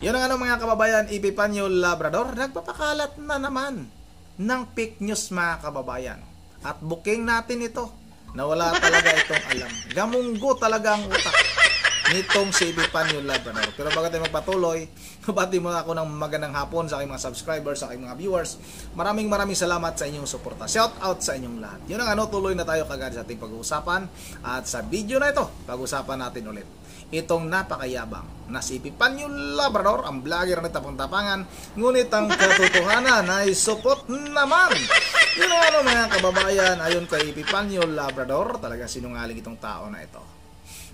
Yun ang mga kababayan, Epifanio Labrador, nagpapakalat na naman ng fake news mga kababayan. At booking natin ito na wala talaga itong alam. Gamunggo talaga ang utak nitong si Epifanio Labrador. Pero bago tayo magpatuloy, bati muna ako ng magandang hapon sa aking mga subscribers, sa aking mga viewers. Maraming salamat sa inyong suporta. Shout out sa inyong lahat. Yun ang tuloy na tayo kagad sa ating pag-uusapan. At sa video na ito, pag-usapan natin ulit itong napakayabang na si Epifanio Labrador, ang vlogger na tapang-tapangan, ngunit ang katotohanan ay supot naman. Yun ang mga kababayan, ayon kay Epifanio Labrador, talagang sinungaling itong tao na ito.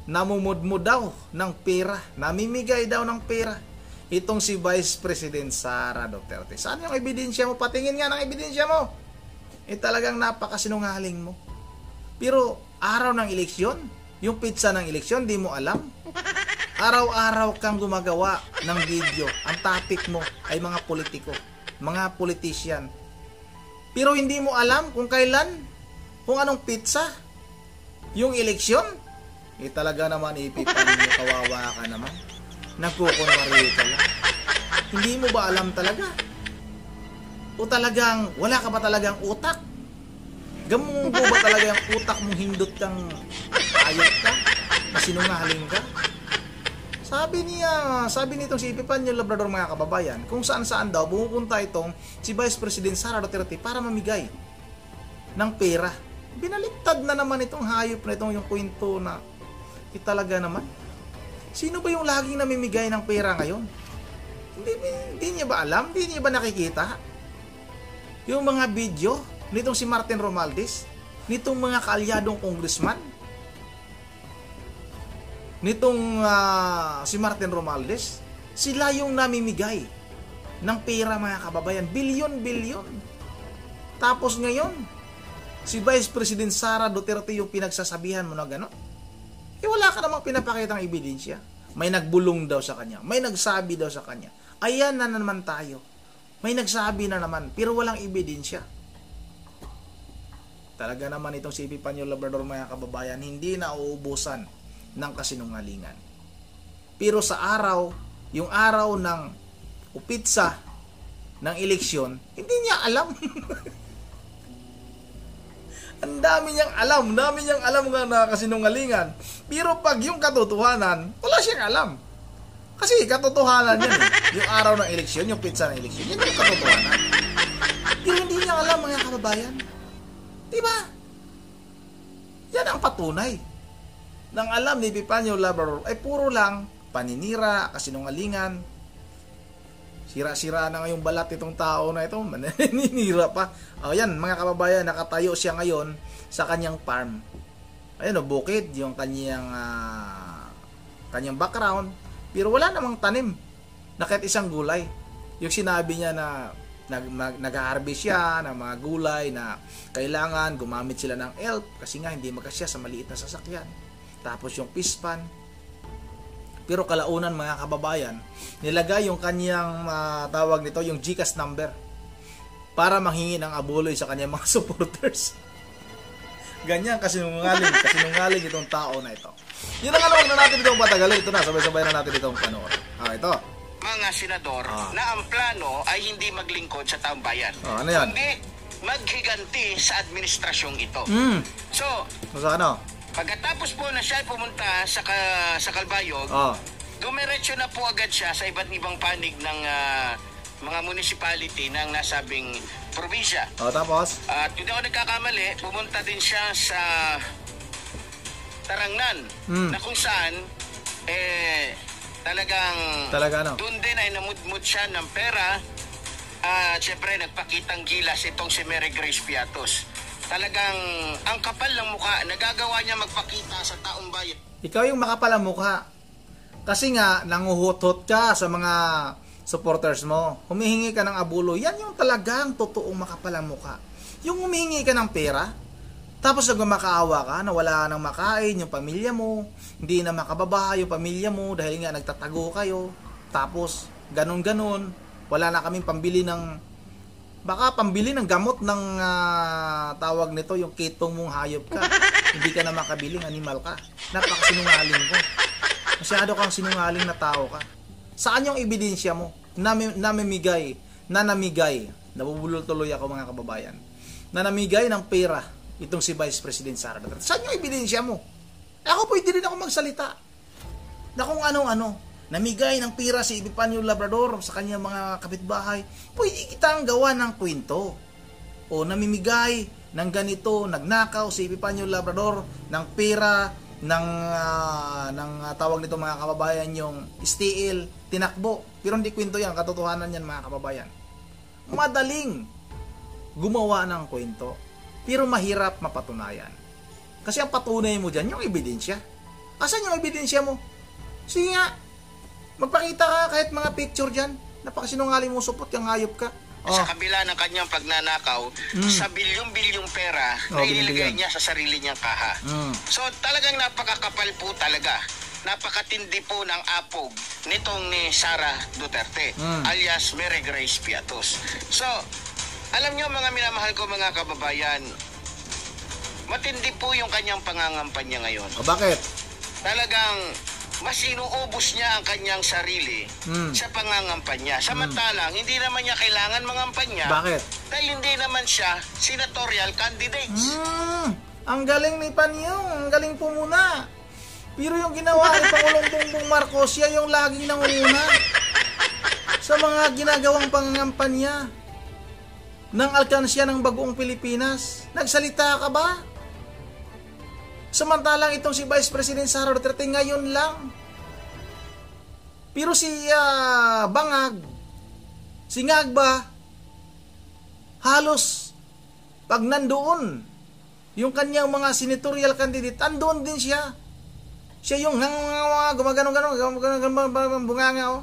Namumudmud daw ng pera, namimigay daw ng pera itong si Vice President Sara Duterte. Saan yung ebidensya mo? Patingin nga ng ebidensya mo. Talagang napakasinungaling mo. Pero araw ng eleksyon, yung pizza ng eleksyon, di mo alam. Araw-araw kang gumagawa ng video. Ang topic mo ay mga politiko, mga politician. Pero hindi mo alam kung kailan, kung anong pizza, yung eleksyon. Talaga naman, Epifanio, kawawa ka naman. Nagkukunwari ka lang. Hindi mo ba alam talaga? O talagang, wala ka ba talagang utak? Gamunggo ba talaga yung utak mong hindot kang ayot ka? Masinungaling ka? Sabi nitong si Epifanio Labrador mga kababayan, kung saan-saan daw pumupunta itong si Vice President Sara Duterte para mamigay ng pera. Binaliktad na naman itong hayop na itong yung kwento na talaga naman. Sino ba yung laging namimigay ng pera ngayon? Hindi niya ba alam? Hindi niya ba nakikita? Yung mga video nitong si Martin Romualdez, nitong mga kaalyadong congressman, nitong si Martin Romualdez, sila yung namimigay ng pera mga kababayan, bilyon-bilyon. Tapos ngayon, si Vice President Sara Duterte yung pinagsasabihan mo na gano'n. Wala ka namang pinapakitang ebidensya. May nagbulong daw sa kanya, may nagsabi daw sa kanya. Ayan na naman tayo. May nagsabi na naman, pero walang ebidensya. Talaga naman itong si Epifanio Labrador mga kababayan, hindi na uubusan ng kasinungalingan. Pero sa araw, yung araw ng pizza ng eleksyon, hindi niya alam. Ang dami niyang alam nga na kasinungalingan. Pero pag yung katotohanan, wala siyang alam. Kasi katotohanan yan yung araw ng eleksyon, yung pizza ng eleksyon, yan yung katotohanan. Pero hindi niya alam mga kababayan. Diba? Yan ang patunay ng alam ni Epifanio Labrador ay puro lang paninira, kasinungalingan. Sira-sira na ngayong balat itong tao na ito, maninira pa. Yan mga kababayan, nakatayo siya ngayon sa kanyang farm. Ayun bukid yung kanyang background, pero wala namang tanim na kahit isang gulay. Yung sinabi niya na nag-harvest siya ng mga gulay na kailangan gumamit sila ng elf kasi nga hindi magkasya sa maliit na sasakyan. Tapos yung pispan. Pero kalaunan mga kababayan, nilagay yung kanyang tawag nito, yung GCash number para manghingi ng abuloy sa kanyang mga supporters. Ganyan kasinungaling itong tao na ito. Yun ang huwag na natin itong patagalin. Ito na, sabay-sabay na natin itong panoorin. Ito. Mga senador na ang plano ay hindi maglingkod sa taong bayan. Ano yan? Kundi maghiganti sa administrasyong ito. So ano? Pagkatapos po na siya pumunta sa Calbayog, dumiretso na po agad siya sa iba't ibang panig ng mga municipality ng nasabing probinsya. Tapos? At hindi ako nagkakamali, pumunta din siya sa Tarangnan, na kung saan, talagang ano? doon din ay namudmud siya ng pera at syempre nagpakitang gilas itong si Mary Grace Piatos. Talagang ang kapal ng mukha, nagagawa niya magpakita sa taong bayan. Ikaw yung makapal ang mukha. Kasi nga, nanguhutot ka sa mga supporters mo. Humihingi ka ng abulo. Yan yung talagang totoong makapal ang mukha. Yung humihingi ka ng pera, tapos nagmamakaawa ka na wala nang makain yung pamilya mo, hindi na makababa yung pamilya mo dahil nga nagtatago kayo. Tapos, ganun-ganun, wala na kaming pambili ng baka pambili ng gamot ng tawag nito, yung ketong mong hayop ka. Hindi ka na makabiling, animal ka. Napakasinungaling ko. Masyado kang sinungaling na tao ka. Saan yung ebidensya mo? Namimigay, nabubulol tuloy ako mga kababayan, na namigay ng pera itong si Vice President Sara Duterte. Saan yung ebidensya mo? Ako pwede rin ako magsalita na kung ano-ano. Namigay ng pera si Epipanyo Labrador sa kanyang mga kapitbahay. Pwede kitang gawa ng kwento. O namimigay ng ganito, nagnakaw si Epipanyo Labrador ng pera ng tawag nito mga kababayan, yung STL, tinakbo. Pero hindi kwento yan, katotohanan yan mga kababayan. Madaling gumawa ng kwento, pero mahirap mapatunayan. Kasi ang patunay mo dyan, yung ebidensya. Asan yung ebidensya mo? Sige nga, magpakita ka kahit mga picture dyan. Napakasinungaling mo, supot, yung hayop ka. Sa kabila ng kanyang pagnanakaw, sa bilyong-bilyong pera na inilagay niya sa sarili niyang kaha. So talagang napakakapal po talaga. Napakatindi po ng apog nitong ni Sara Duterte, alias Mary Grace Piatos. So, alam niyo mga minamahal ko mga kababayan, matindi po yung kanyang pangangampanya ngayon. O bakit? Talagang mas inuubos niya ang kanyang sarili sa pangangampanya. Samantalang, hindi naman niya kailangan mangampanya. Bakit? Dahil hindi naman siya senatorial candidates. Ang galing ni Panyong, ang galing po muna. Pero yung ginawa ni Pangulong Bongbong Marcos, siya yung laging nangunguna sa mga ginagawang pangangampanya ng alkansya ng Bagoong Pilipinas. Nagsalita ka ba? Samantalang itong si Vice President Sara Duterte ngayon lang. Pero si Bangag, si Ngagba, halos pag nandoon yung kanyang mga senatorial candidate, andoon din siya. Siya yung gumaganon-ganon, bunganga.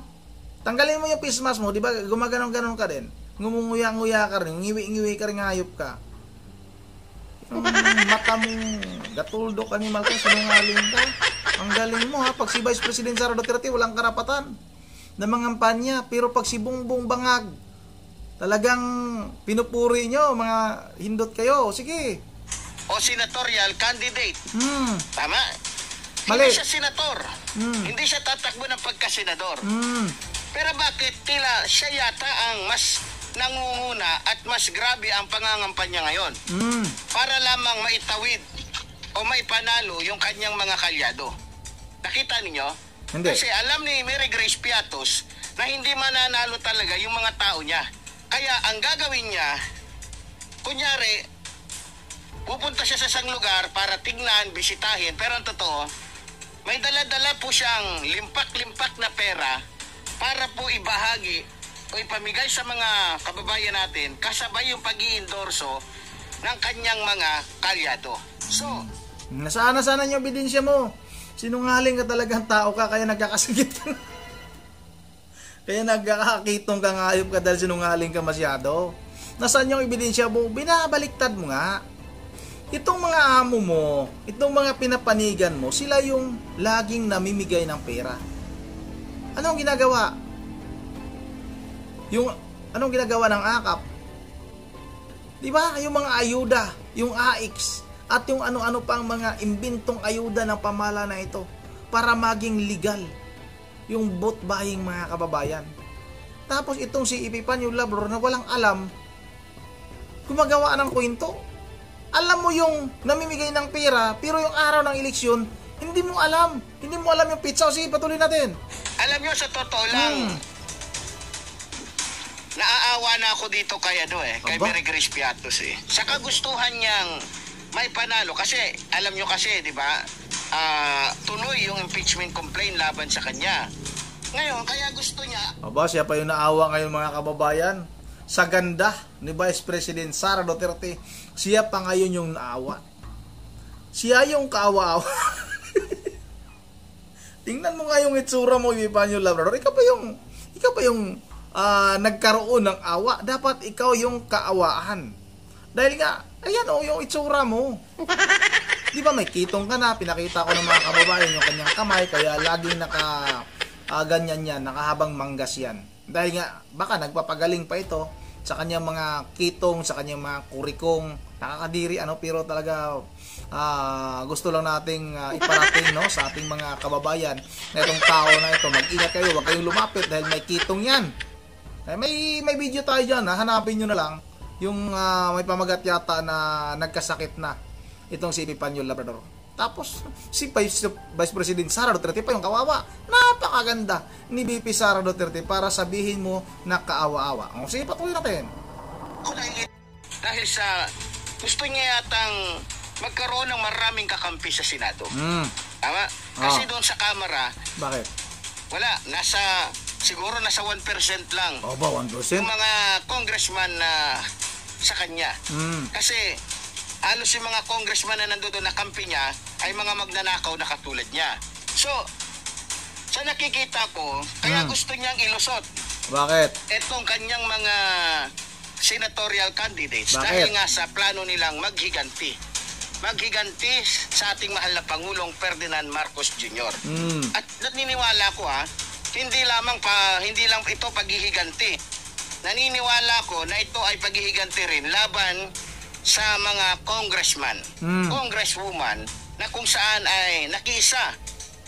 Tanggalin mo yung face mask mo, di ba? Gumaganon-ganon ka din. Ngumunguya-nguya ka rin, ngiwi-ngiwi ka rin, hayop ka. Mata mo, gatuldo animal ka, sinungaling ka. Ang galing mo ha, pag si Vice President Sara Duterte walang karapatan na mangampanya, pero pag si Bongbong Bangag, talagang pinupuri nyo, mga hindot kayo, sige. O senatorial candidate. Tama? Mali. Hindi siya senator. Hindi siya tatakbo ng pagkasenador. Pero bakit tila siya yata ang mas nangunguna at mas grabe ang pangangampanya ngayon para lamang maitawid o maipanalo yung kanyang mga kalyado. Nakita ninyo? Hindi. Kasi alam ni Mary Grace Piatos na hindi mananalo talaga yung mga tao niya. Kaya ang gagawin niya, kunyari, pupunta siya sa isang lugar para tignan, bisitahin, pero ang totoo, may dala-dala po siyang limpak-limpak na pera para po ibahagi o ipamigay sa mga kababayan natin kasabay yung pag-iendorso ng kanyang mga kalyado. So, nasaan yung ebidensya mo? Sinungaling ka talagang tao ka, kaya nagkakasakit ka. Kaya nagkakakitong kang hayop ka dahil sinungaling ka masyado. Nasaan yung ebidensya mo? Binabaliktad mo nga. Itong mga amo mo, itong mga pinapanigan mo, sila yung laging namimigay ng pera. Anong ginagawa? Anong ginagawa ng AKAP? Diba? Yung mga ayuda, yung AIX, at yung ano-ano pang mga imbintong ayuda ng pamahala na ito para maging legal yung vote buying mga kababayan. Tapos itong si Epipanyo Labrador na walang alam, gumagawa ng kwento. Alam mo yung namimigay ng pera, pero yung araw ng eleksyon, hindi mo alam. Hindi mo alam yung pizza. Sige, patuloy natin. Alam nyo, sa totoo lang, naaawa na ako dito kay Mary Grace Piatos eh. Sa kagustuhan niyang may panalo. Kasi, alam nyo kasi, di ba, tuloy yung impeachment complaint laban sa kanya. Ngayon, kaya gusto niya... Aba, siya pa yung naawa ngayon mga kababayan. Sa ganda ni Vice President Sara Duterte, siya pa ngayon yung naawa. Siya yung kaawa-awa. Tingnan mo nga yung itsura mo, Epipanyo Labrador. Ikaw pa yung nagkaroon ng awa. Dapat ikaw yung kaawaan. Dahil nga, ayan yung itsura mo. Di ba may kitong ka na, pinakita ko ng mga kababayan yung kanyang kamay, kaya laging ganyan yan, nakahabang manggas yan. Dahil nga, baka nagpapagaling pa ito sa kanyang mga kitong, sa kanyang mga kurikong. Nakakadiri pero talaga gusto lang nating iparating sa ating mga kababayan na itong tao na ito, mag-ingat kayo, huwag kayong lumapit dahil may kitong yan. May video tayo dyan, hanapin nyo na lang yung may pamagat yata na nagkasakit na itong si Epipanyo Labrador. Tapos si Vice President Sara Duterte pa yung kawawa. Napakaganda ni VP Sara Duterte para sabihin mo na kaawa-awa. Sige, patuloy natin. Dahil sa gusto niya yatang magkaroon ng maraming kakampi sa Senado. Tama? Kasi doon sa Kamara, bakit? Wala, siguro nasa 1% lang. O ba, 1%? Yung mga congressman na sa kanya. Kasi halos yung mga congressman na nandoon na kampi niya ay mga magnanakaw na katulad niya. So, sa nakikita ko, kaya gusto niyang ilusot. Bakit? Etong kanyang mga senatorial candidates. Bakit? Dahil nga sa plano nilang maghiganti. Maghiganti sa ating mahal na Pangulong Ferdinand Marcos Jr. At naniniwala ko hindi lang ito paghihiganti. Naniniwala ko na ito ay paghihiganti rin laban sa mga congressman, congresswoman na kung saan ay nakisa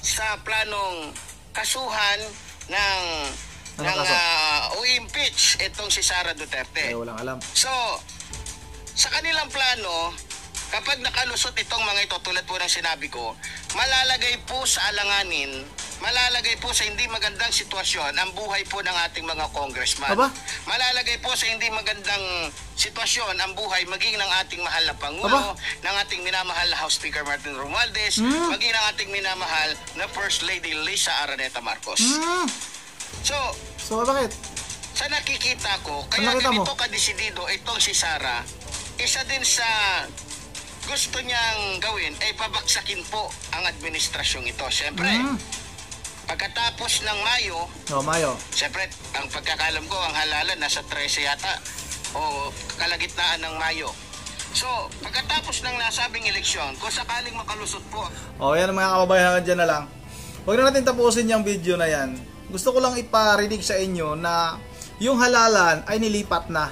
sa planong kasuhan ng impeach itong si Sara Duterte. Walang alam. So, sa kanilang plano, kapag nakalusot itong mga ito, tulad po ng sinabi ko, malalagay po sa alanganin, malalagay po sa hindi magandang sitwasyon ang buhay po ng ating mga congressman. Aba? Malalagay po sa hindi magandang sitwasyon ang buhay maging ng ating mahal na Pangulo, ng ating minamahal na House Speaker Martin Romualdez, maging ng ating minamahal na First Lady Lisa Araneta Marcos. So, bakit? Sa nakikita ko, kaya ganito kadesidido itong si Sara, isa din sa gusto niyang gawin ay pabaksakin po ang administrasyong ito. Siyempre, pagkatapos ng Mayo, siyempre, ang pagkakalam ko, ang halalan nasa 13 yata o kalagitnaan ng Mayo. So, pagkatapos ng nasabing eleksyon, kung sakaling makalusot po. Yan mga kababayan, dyan na lang. Huwag na natin tapusin yung video na yan. Gusto ko lang iparinig sa inyo na yung halalan ay nilipat na.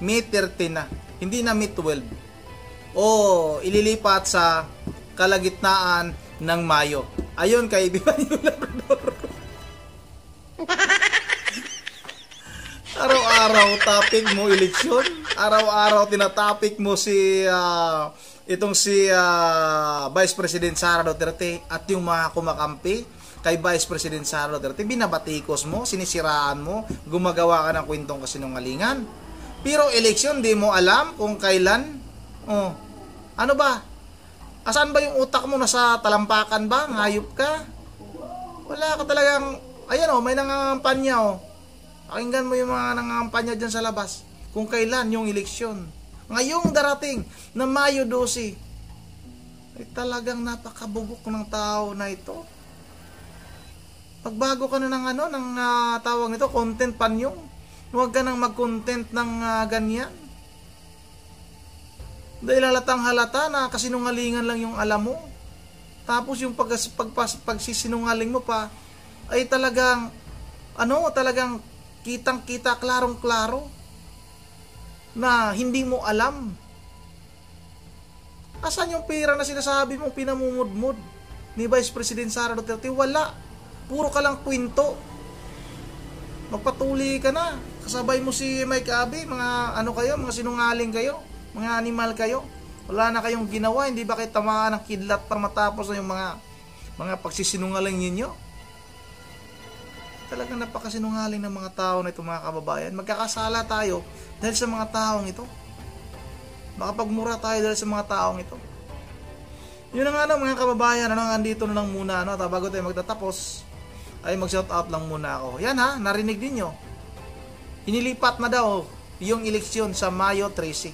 May 13 na. Hindi na May 12. O ililipat sa kalagitnaan ng Mayo. Ayun kay Epipanyo Labrador. Araw-araw topic mo eleksyon. Araw-araw tinatopic mo itong si Vice President Sara Duterte at yung mga kumakampi kay Vice President Sara Duterte. Binabatikos mo, sinisiraan mo, gumagawa ka ng kwentong kasinungalingan. Pero eleksyon, di mo alam kung kailan. Ano ba? Asan ba yung utak mo? Nasa talampakan ba? Ngayop ka? Wala ka talagang, may nangangampanya Pakinggan mo yung mga nangangampanya dyan sa labas. Kung kailan yung eleksyon. Ngayong darating na Mayo 12. Ay talagang napakabugok ng tao na ito. Pagbago ka na ng tawag nito, content panyong. Huwag ka nang mag-content ng ganyan. Dahil halatang halata na kasinungalingan lang yung alam mo. Tapos yung pagsisinungaling mo pa ay talagang talagang kitang-kita, klarong-klaro na hindi mo alam. Asan yung pera na sinasabi mong pinamumudmud ni Vice President Sara Duterte? Wala. Puro ka lang kwento. Magpatuloy ka na. Kasabay mo si Mike Abe, mga mga sinungaling kayo. Mga animal kayo. Wala na kayong ginawa. Hindi ba kayo tamaan ng kidlat para matapos na yung mga pagsisinungaling ninyo? Talagang napakasinungaling ng mga tao na ito, mga kababayan. Magkakasala tayo dahil sa mga taong ito. Makapagmura tayo dahil sa mga taong ito. Yun na nga mga kababayan. Andito na lang muna. Bago tayo magtatapos, ay mag-shoutout lang muna ako. Yan narinig ninyo. Inilipat na daw yung eleksyon sa Mayo 13.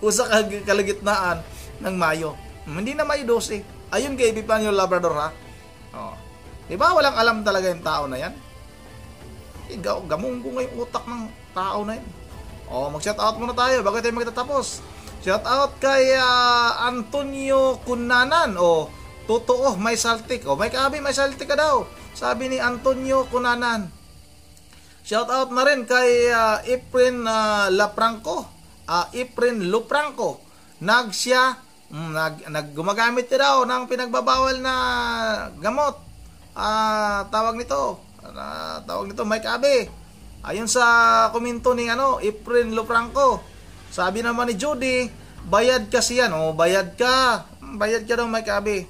Usa kalagitnaan ng Mayo. Hindi na Mayo 12. Ayun kay Epipanyo Labrador Diba walang alam talaga yung tao na yan? Gamunggo nga yung utak ng tao na yan. Mag-shoutout muna tayo bago tayo magtatapos. Shoutout kay Antonio Cunanan. Totoo, may saltik. May kabi, may saltik ka daw. Sabi ni Antonio Cunanan. Shout out na rin kay Efren Lupranco. Gumagamit daw ng pinagbabawal na gamot. Tawag nito Mike Abe. Ayon sa komento ni Efren Lupranco. Sabi naman ni Judy, bayad kasi yan. Bayad ka. Bayad ka daw, Mike Abe.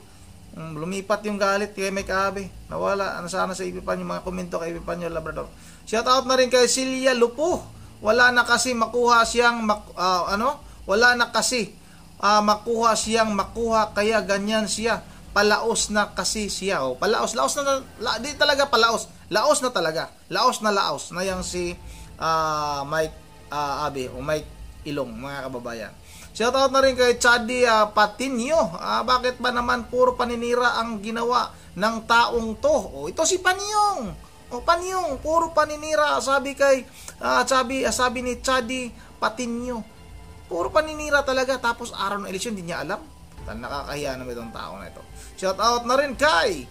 Lumipat yung galit kay Mike Abe. Nawala. Sana sa Epipanyo, mga komento kay Epipanyo Labrador. Shout out na rin kay Celia Lupo. Wala na kasi makuha siyang makuha kaya ganyan siya. Palaos na kasi siya. Laos na talaga. Laos na yang si Mike Abe o Mike Ilong, mga kababayan. Shout out na rin kay Chadi Patinio. Bakit ba naman puro paninira ang ginawa ng taong to? Ito si Panyong. Panyong, puro paninira. Sabi ni Chadi Patinio. Puro paninira talaga. Tapos araw ng eleksyon, hindi niya alam. Nakakahiya naman itong tao na ito. Shout out na rin kay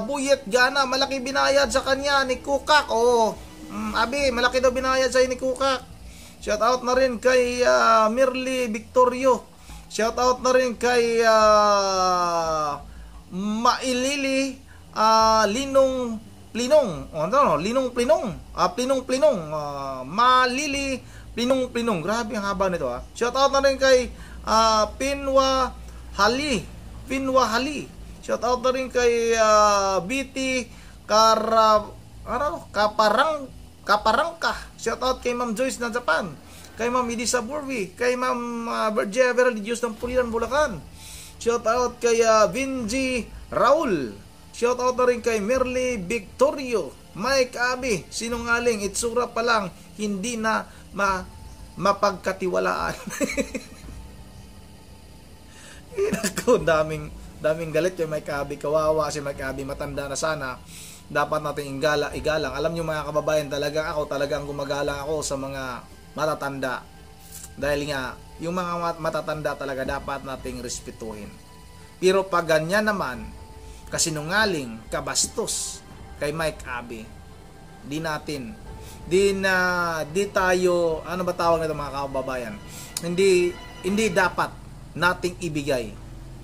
Buyet Gana. Malaki binayad sa kanya ni Kukak. Abi, malaki daw binayad sa ni Kukak. Shout out na rin kay Mirly Victorio. Shout out na rin kay Mailili Linong Plinong. Malili Plinong. Grabe ang haba nito. Shout out na rin kay Pinwa Hali. Shout out na rin kay BT Kaparangka. Shout out kay Ma'am Joyce ng Japan. Kay Ma'am Idisa Burwi. Kay Ma'am Bergia Vera Dios ng Pulilan, Bulacan. Shout out kay Vinji Raul. Shout out na rin kay Merly Victorio. Mike Abe, sinungaling, itsura pa lang, hindi na mapagkatiwalaan. Ako, daming galit yung Mike Abe. Kawawa si Mike Abe, matanda na sana. Dapat natin igalang. Alam nyo mga kababayan, talagang gumagalang ako sa mga matatanda. Dahil nga, yung mga matatanda talaga dapat nating respetuhin. Pero pag ganyan naman, kasinungaling, kabastos kay Mike Abe, di tayo, ano ba tawag nito mga kababayan, hindi dapat nating ibigay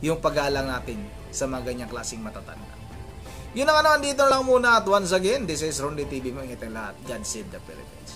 yung paggalang natin sa mga ganyang klaseng matatanda. Yun ang andito lang muna at once again, this is Ronde TV, mo ingat ang lahat. God save the Philippines.